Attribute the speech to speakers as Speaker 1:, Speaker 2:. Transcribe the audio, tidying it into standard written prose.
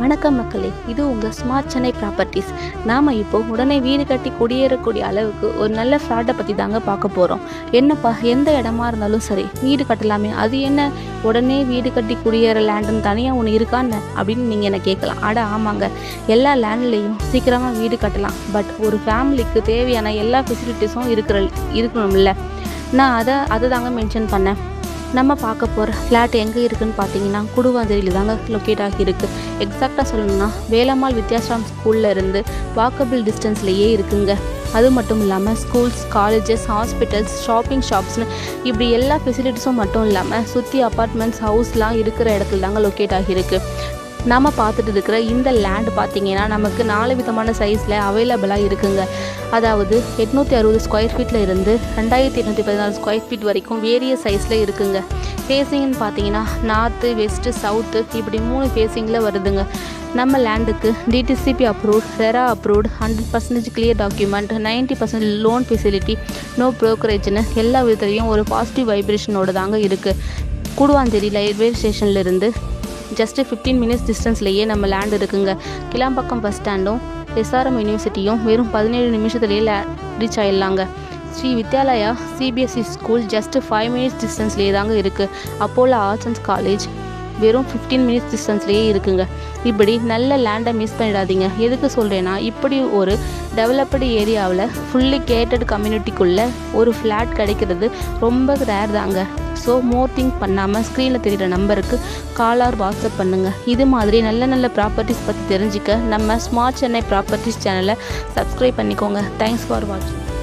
Speaker 1: வணக்கம் மக்களே, இது உங்கள் ஸ்மார்ட் சென்னை ப்ராப்பர்ட்டிஸ். நாம் இப்போ உடனே வீடு கட்டி குடியேறக்கூடிய அளவுக்கு ஒரு நல்ல ஃப்ளாட்டை பற்றி தாங்க பார்க்க போகிறோம். என்னப்பா, எந்த இடமா இருந்தாலும் சரி வீடு கட்டலாமே, அது என்ன உடனே வீடு கட்டி குடியேற லேண்டுன்னு தனியாக ஒன்று இருக்கான்னு அப்படின்னு நீங்கள் என்ன கேட்கலாம். ஆமாங்க, எல்லா லேண்ட்லேயும் சீக்கிரமாக வீடு கட்டலாம். பட் ஒரு ஃபேமிலிக்கு தேவையான எல்லா ஃபெசிலிட்டிஸும் இருக்கணும்ல. நான் அதை தாங்க மென்ஷன் பண்ணேன். நம்ம பார்க்க போகிற ஃப்ளாட் எங்கே இருக்குதுன்னு பார்த்தீங்கன்னா, கூடுவாஞ்சேரியில் தாங்க லொக்கேட் ஆகியிருக்கு. எக்ஸாக்டாக சொல்லணும்னா வேலம்மாள் வித்யாஸ்ரம் ஸ்கூலில் இருந்து வாக்கபிள் டிஸ்டன்ஸ்லேயே இருக்குங்க. அது மட்டும் இல்லாமல் ஸ்கூல்ஸ், காலேஜஸ், ஹாஸ்பிட்டல்ஸ், ஷாப்பிங் ஷாப்ஸ்னு இப்படி எல்லா ஃபெசிலிட்டிஸும் மட்டும் இல்லாமல் சுற்றி அப்பார்ட்மெண்ட்ஸ், ஹவுஸ்லாம் இருக்கிற இடத்துல தாங்க லொக்கேட் ஆகியிருக்கு. நாம் பார்த்துட்டு இருக்கிற இந்த லேண்ட் பார்த்திங்கன்னா நமக்கு 4 விதமான சைஸில் அவைலபிளாக இருக்குங்க. அதாவது 860 ஸ்கொயர் ஃபீட்டில் இருந்து 2814 ஸ்கொயர் ஃபீட் வரைக்கும் வேரியஸ் சைஸில் இருக்குங்க. ஃபேஸிங்னு பார்த்தீங்கன்னா நார்த்து, வெஸ்ட்டு, சவுத்து இப்படி 3 ஃபேஸிங்கில் வருதுங்க. நம்ம லேண்டுக்கு DTCP approved, RERA approved, 100% clear document, 90% loan facility, no ப்ரோக்கரேஜ்னு எல்லா விதத்துலேயும் ஒரு பாசிட்டிவ் வைப்ரேஷனோடு தாங்க இருக்குது. கூடுவாஞ்சேரி ரயில்வே ஸ்டேஷன்லேருந்து ஜஸ்ட்டு 15 மினிட்ஸ் டிஸ்டன்ஸ்லேயே நம்ம லேண்ட் இருக்குங்க. கிளாம்பாக்கம் பஸ் ஸ்டாண்டும் எஸ்ஆர்எம் யூனிவர்சிட்டியும் வெறும் 17 நிமிஷத்துலேயே ரீச் ஆகிடலாங்க. Shri Vidyalaya CBSE school just 5 minutes டிஸ்டன்ஸ்லேயே தாங்க இருக்குது. அப்போலோ ஆர்ட்ஸ் அண்ட் காலேஜ் வெறும் 15 மினிட்ஸ் டிஸ்டன்ஸ்லேயே இருக்குங்க. இப்படி நல்ல லேண்டை மிஸ் பண்ணிடாதீங்க. எதுக்கு சொல்கிறேன்னா, இப்படி ஒரு டெவலப்டு ஏரியாவில் ஃபுல்லி கேட்டட் கம்யூனிட்டிக்குள்ளே ஒரு ஃப்ளாட் கிடைக்கிறது ரொம்ப ரேர் தாங்க. ஸோ மோர் திங்க் பண்ணாமல் ஸ்க்ரீனில் தெரிகிற நம்பருக்கு கால் ஆர் வாட்ஸ்அப் பண்ணுங்கள். இது மாதிரி நல்ல நல்ல ப்ராப்பர்ட்டிஸ் பற்றி தெரிஞ்சுக்க நம்ம ஸ்மார்ட் சென்னை ப்ராப்பர்ட்டிஸ் சேனலை சப்ஸ்கிரைப் பண்ணிக்கோங்க. தேங்க்ஸ் ஃபார் வாட்சிங்.